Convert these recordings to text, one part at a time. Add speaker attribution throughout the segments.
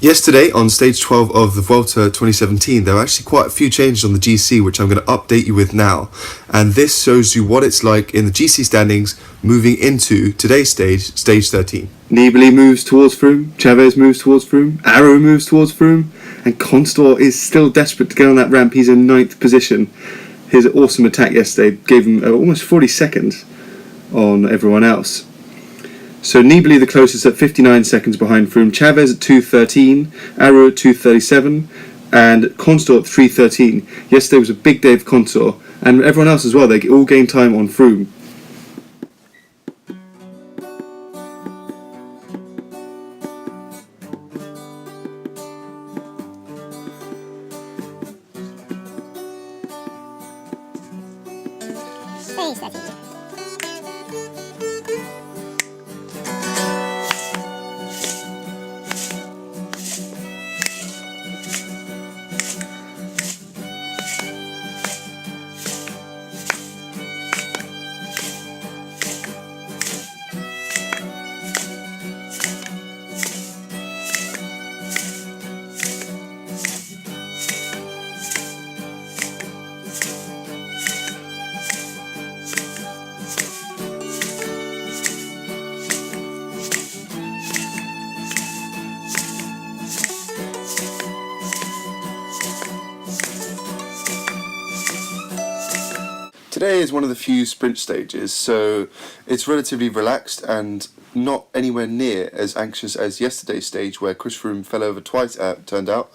Speaker 1: Yesterday, on stage 12 of the Vuelta 2017, there were actually quite a few changes on the GC, which I'm going to update you with now. And this shows you what it's like in the GC standings moving into today's stage, stage 13. Nibali moves towards Froome, Chavez moves towards Froome, Arrow moves towards Froome, and Constor is still desperate to get on that ramp. He's in 9th position. His awesome attack yesterday gave him almost 40 seconds on everyone else. So Nibali the closest at 59 seconds behind Froome, Chavez at 2:13, Arrow at 2:37, and Constor at 3:13. Yesterday was a big day for Constor, and everyone else as well. They all gained time on Froome. Today is one of the few sprint stages, so it's relatively relaxed and not anywhere near as anxious as yesterday's stage, where Chris Froome fell over twice, turned out,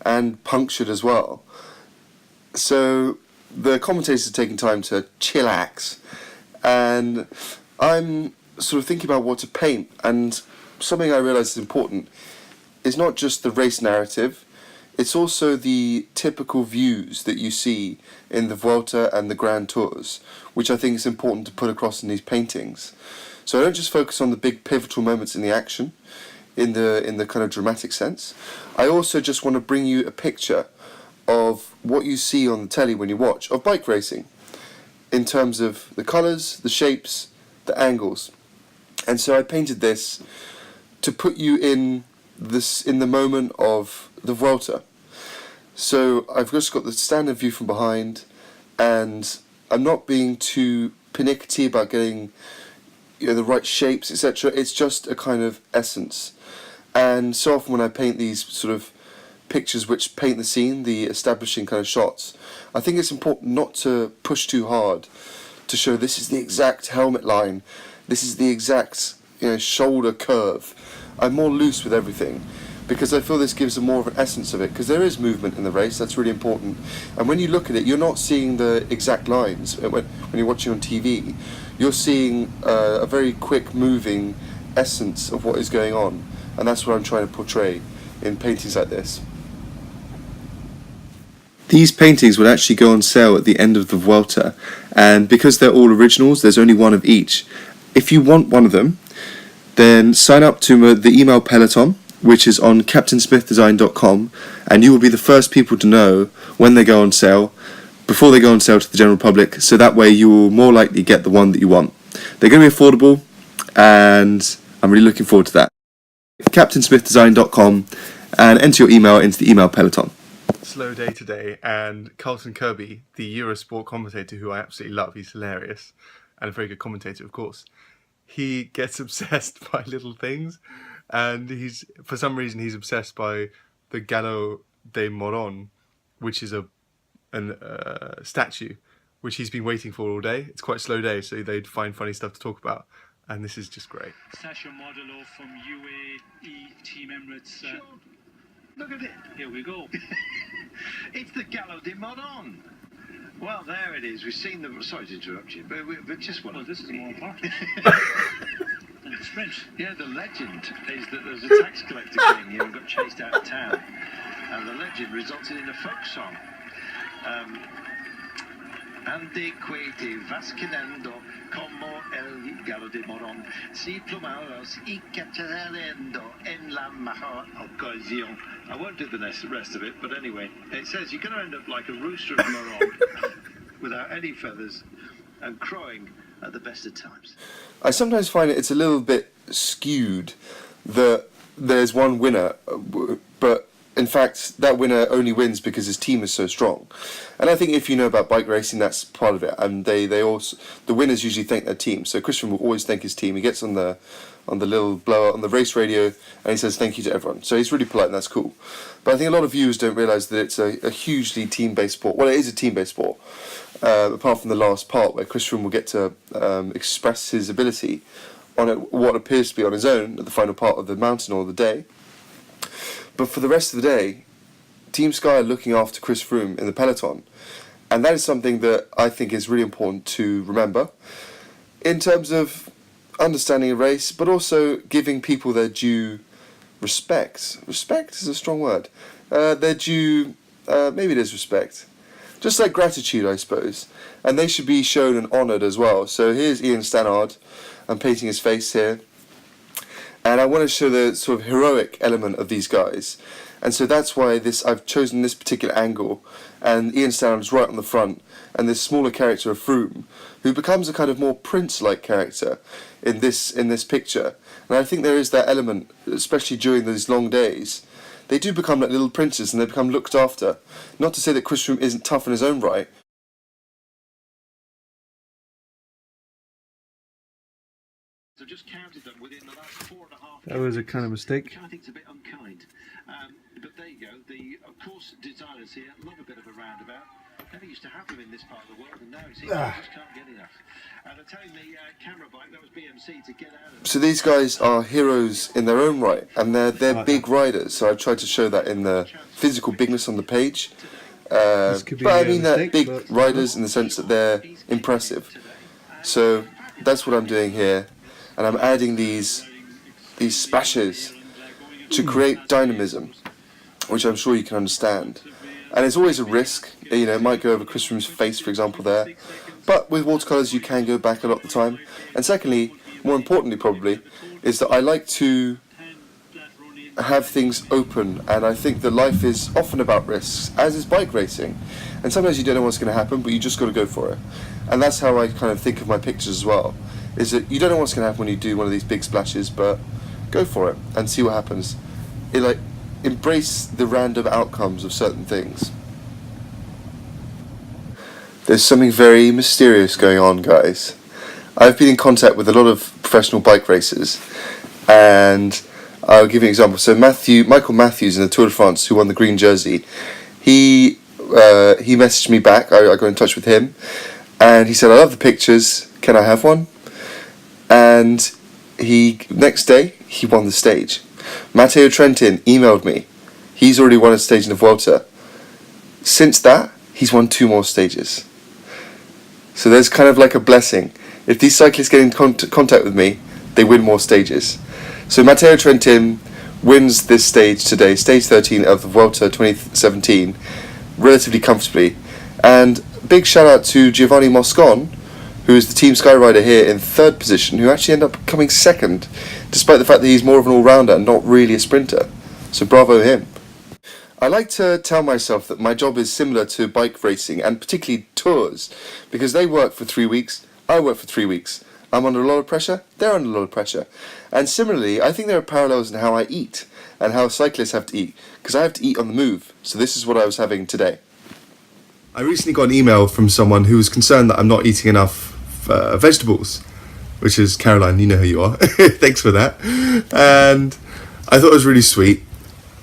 Speaker 1: and punctured as well. So the commentators are taking time to chillax, and I'm sort of thinking about what to paint, and something I realise is important is not just the race narrative, it's also the typical views that you see in the Vuelta and the Grand Tours, which I think is important to put across in these paintings. So I don't just focus on the big pivotal moments in the action, in the kind of dramatic sense. I also just want to bring you a picture of what you see on the telly when you watch, of bike racing, in terms of the colours, the shapes, the angles. And so I painted this to put you in the moment of the Vuelta. So I've just got the standard view from behind, and I'm not being too pernickety about getting the right shapes, etc. It's just a kind of essence. And so often when I paint these sort of pictures which paint the scene, the establishing kind of shots, I think it's important not to push too hard to show this is the exact helmet line, this is the exact shoulder curve. I'm more loose with everything, because I feel this gives more of an essence of it, because there is movement in the race, that's really important. And when you look at it, you're not seeing the exact lines. When you're watching on TV, you're seeing a very quick moving essence of what is going on, and that's what I'm trying to portray in paintings like this. These paintings will actually go on sale at the end of the Vuelta, and because they're all originals, there's only one of each. If you want one of them, then sign up to the email peloton, which is on captainsmithdesign.com, and you will be the first people to know when they go on sale, before they go on sale to the general public, so that way you will more likely get the one that you want. They're going to be affordable, and I'm really looking forward to that. captainsmithdesign.com, and enter your email into the email peloton.
Speaker 2: Slow day today, and Carlton Kirby, the Eurosport commentator who I absolutely love, he's hilarious, and a very good commentator of course, he gets obsessed by little things, and for some reason he's obsessed by the Gallo de Moron, which is a statue which he's been waiting for all day. It's quite a slow day, so they'd find funny stuff to talk about, and this is just great.
Speaker 3: Sasha Modelo from UAE Team Emirates. Look at it. Here we go.
Speaker 4: It's the Gallo de Moron. Well, there it is. We've seen the... Sorry to interrupt you, but just one...
Speaker 3: Well, this is more important. than the sprint.
Speaker 4: Yeah, the legend is that there was a tax collector came here and got chased out of town. And the legend resulted in a folk song. Antiquated vasquinando como el Gallo de Moron si plumados y capturando en la mejor ocasión. I won't do the rest of it, but anyway, it says you're going to end up like a rooster of Moron without any feathers and crowing at the best of times.
Speaker 1: I sometimes find it's a little bit skewed that there's one winner in fact, that winner only wins because his team is so strong. And I think if you know about bike racing, that's part of it. And they also, the winners usually thank their team. So Christian will always thank his team. He gets on the little blower on the race radio and he says thank you to everyone. So he's really polite and that's cool. But I think a lot of viewers don't realise that it's a hugely team-based sport. Well, it is a team-based sport, apart from the last part where Christian will get to express his ability on what appears to be on his own at the final part of the mountain or the day. But for the rest of the day, Team Sky are looking after Chris Froome in the peloton. And that is something that I think is really important to remember in terms of understanding a race, but also giving people their due respect. Respect is a strong word. Their due, maybe it is respect. Just like gratitude, I suppose. And they should be shown and honoured as well. So here's Ian Stannard. I'm painting his face here. And I want to show the sort of heroic element of these guys. And so that's why I've chosen this particular angle. And Ian Stannard's right on the front. And this smaller character of Froome, who becomes a kind of more prince-like character in this picture. And I think there is that element, especially during these long days. They do become like little princes and they become looked after. Not to say that Chris Froome isn't tough in his own right.
Speaker 4: So just counted them within the last 4.5.
Speaker 2: That was a kind of mistake.
Speaker 4: Which I think is a bit unkind. But there you go. The course designers here love a bit of a roundabout. Never used to have them in this part of the world, and now it seems they just can't get enough. They're telling the camera bike, that was BMC, to get out of.
Speaker 1: So these guys are heroes in their own right, and they're big riders. So I've tried to show that in the physical bigness on the page. But I mean they're big riders in the sense that they're impressive. So that's what I'm doing here, and I'm adding these splashes to create dynamism, which I'm sure you can understand. And it's always a risk, you know, it might go over Chris Froome's face, for example, there. But with watercolours, you can go back a lot of the time. And secondly, more importantly probably, is that I like to have things open, and I think that life is often about risks, as is bike racing. And sometimes you don't know what's going to happen, but you just got to go for it. And that's how I kind of think of my pictures as well, is that you don't know what's going to happen when you do one of these big splashes, but go for it and see what happens. Embrace the random outcomes of certain things. There's something very mysterious going on, guys. I've been in contact with a lot of professional bike racers, and I'll give you an example. So Michael Matthews in the Tour de France, who won the green jersey, he messaged me back. I got in touch with him, and he said, "I love the pictures. Can I have one?" And next day he won the stage. Matteo Trentin emailed me. He's already won a stage in the Vuelta. Since that, he's won 2 more stages. So there's kind of like a blessing. If these cyclists get in contact with me, they win more stages. So Matteo Trentin wins this stage today, stage 13 of the Vuelta 2017, relatively comfortably. And big shout out to Giovanni Moscon, who is the Team Sky rider here in 3rd position, who actually ended up coming 2nd, despite the fact that he's more of an all-rounder and not really a sprinter. So bravo him. I like to tell myself that my job is similar to bike racing, and particularly tours, because they work for 3 weeks, I work for 3 weeks. I'm under a lot of pressure, they're under a lot of pressure. And similarly, I think there are parallels in how I eat, and how cyclists have to eat, because I have to eat on the move. So this is what I was having today. I recently got an email from someone who was concerned that I'm not eating enough vegetables, which is Caroline, you know who you are. Thanks for that. And I thought it was really sweet,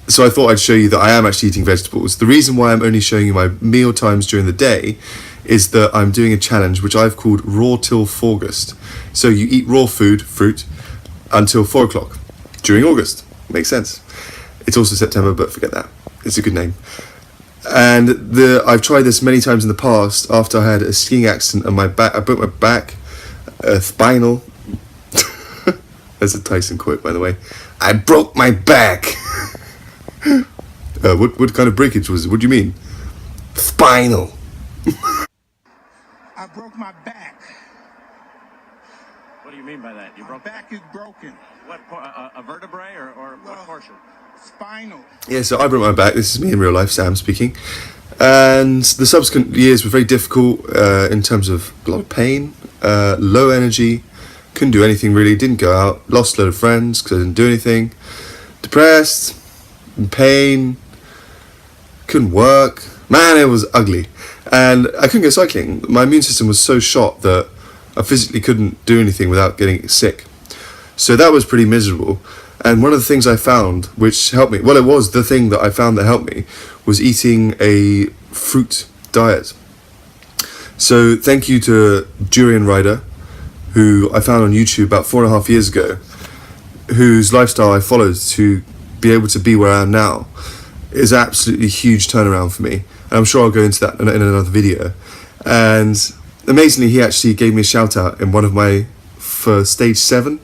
Speaker 1: so I thought I'd show you that I am actually eating vegetables. The reason why I'm only showing you my meal times during the day is that I'm doing a challenge which I've called Raw Till August. So you eat raw fruit, until 4 o'clock during August. Makes sense. It's also September, but forget that. It's a good name. And I've tried this many times in the past after I had a skiing accident on my back. I broke my back, spinal. That's a Tyson quote, by the way. I broke my back. What kind of breakage was it? What do you mean? Spinal.
Speaker 5: I broke my back.
Speaker 6: What do you mean by that? You
Speaker 5: My
Speaker 6: broke
Speaker 5: back is broken.
Speaker 6: what? A vertebrae or what portion?
Speaker 5: Spinal.
Speaker 1: Yeah, so I broke my back. This is me in real life, Sam speaking. And the subsequent years were very difficult in terms of a lot of pain, low energy, couldn't do anything really, didn't go out, lost a load of friends because I didn't do anything, depressed, in pain, couldn't work. Man, it was ugly. And I couldn't go cycling. My immune system was so shot that I physically couldn't do anything without getting sick. So that was pretty miserable. And one of the things I found which helped me, well, it was the thing that I found that helped me, was eating a fruit diet. So thank you to Durian Rider, who I found on YouTube about 4.5 years ago, whose lifestyle I followed to be able to be where I am now. Is absolutely huge turnaround for me. And I'm sure I'll go into that in another video. And amazingly, he actually gave me a shout out in one of my, for stage 7,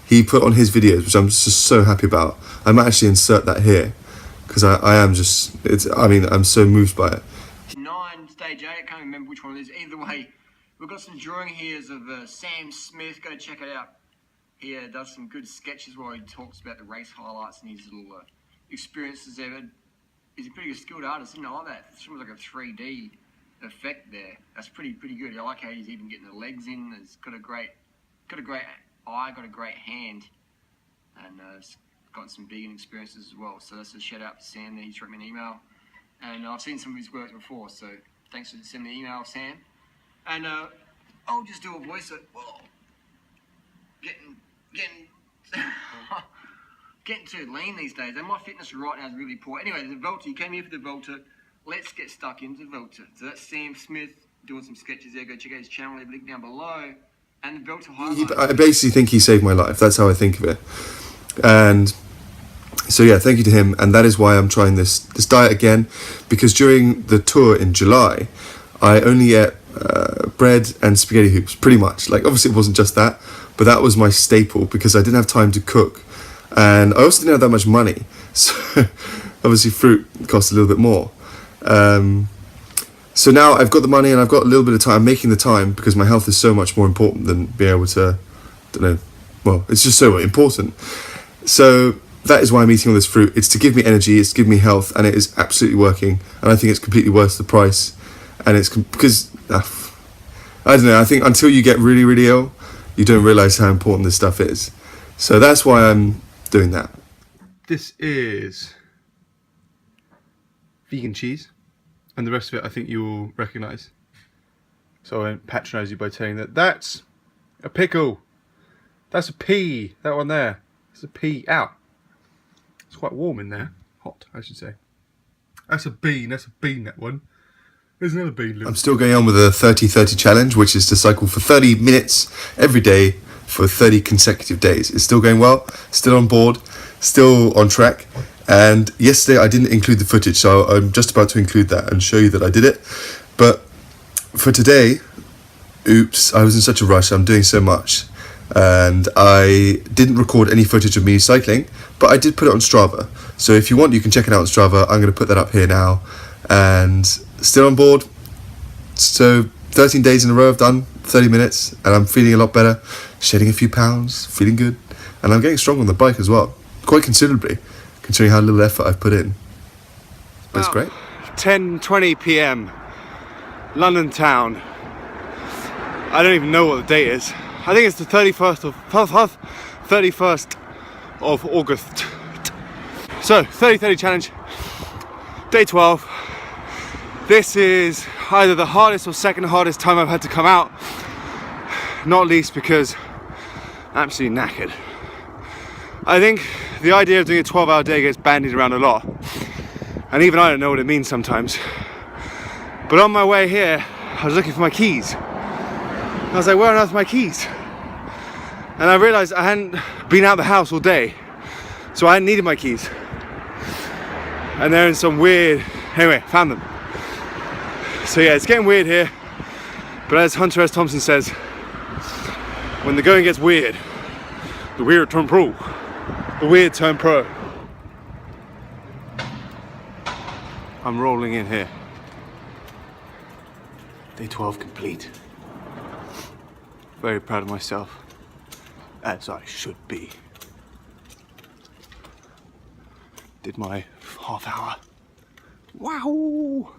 Speaker 1: he put on his videos, which I'm just so happy about. I might actually insert that here, because I am just, I'm so moved by it.
Speaker 7: 9, stage 8, I can't remember which one it is. Either way, we've got some drawing here of Sam Smith. Go check it out. He does some good sketches where he talks about the race highlights and his little experiences there. He's a pretty skilled artist, isn't it? I like that. It's sort of like a 3D effect there. That's pretty good. I like how he's even getting the legs in. He's got a great eye, got a great hand, and it's got some vegan experiences as well. So that's a shout out to Sam there. He's wrote me an email, and I've seen some of his work before. So thanks for sending the email, Sam. And I'll just do a voice of, whoa, getting too lean these days. And my fitness right now is really poor. Anyway, the Vuelta, you came here for the Vuelta. Let's get stuck into the Vuelta. So that's Sam Smith doing some sketches there. Go check out his channel. Leave a link down below. And the Vuelta highlights.
Speaker 1: I basically think he saved my life. That's how I think of it. And so yeah, thank you to him. And that is why I'm trying this diet again. Because during the tour in July, I only ate bread and spaghetti hoops, pretty much. Like, obviously it wasn't just that, but that was my staple because I didn't have time to cook. And I also didn't have that much money. So obviously fruit costs a little bit more. So now I've got the money and I've got a little bit of time. I'm making the time because my health is so much more important than being able to, it's just so important. So that is why I'm eating all this fruit. It's to give me energy, it's to give me health, and it is absolutely working. And I think it's completely worth the price. And it's because, I don't know, I think until you get really, really ill, you don't realise how important this stuff is. So that's why I'm doing that.
Speaker 2: This is vegan cheese, and the rest of it I think you will recognise. So I won't patronise you by saying that that's a pickle. That's a pea, that one there. It's a pea. Ow. It's quite warm in there. Hot, I should say. That's a bean, that one. There's another bean.
Speaker 1: I'm still going on with a 30-30 challenge, which is to cycle for 30 minutes every day for 30 consecutive days. It's still going well, still on board, still on track. And yesterday I didn't include the footage, so I'm just about to include that and show you that I did it. But for today, oops, I was in such a rush, I'm doing so much. And I didn't record any footage of me cycling, but I did put it on Strava. So if you want, you can check it out on Strava. I'm going to put that up here now. And still on board. So 13 days in a row I've done 30 minutes and I'm feeling a lot better, shedding a few pounds, feeling good, and I'm getting strong on the bike as well, quite considerably, considering how little effort I've put in. But it's great.
Speaker 2: 10:20 p.m. London town. I don't even know what the date is. I think it's the 31st of August. So 30-30 challenge, day 12. This is either the hardest or second hardest time I've had to come out, not least because I'm absolutely knackered. I think the idea of doing a 12-hour day gets bandied around a lot, and even I don't know what it means sometimes. But on my way here, I was looking for my keys. I was like, where on earth are my keys? And I realised I hadn't been out the house all day, so I hadn't needed my keys. And they're in some weird, anyway, found them. So yeah, it's getting weird here, but as Hunter S. Thompson says, when the going gets weird, the weird turn pro. The weird turn pro. I'm rolling in here. Day 12 complete. Very proud of myself, as I should be. Did my half hour. Wow!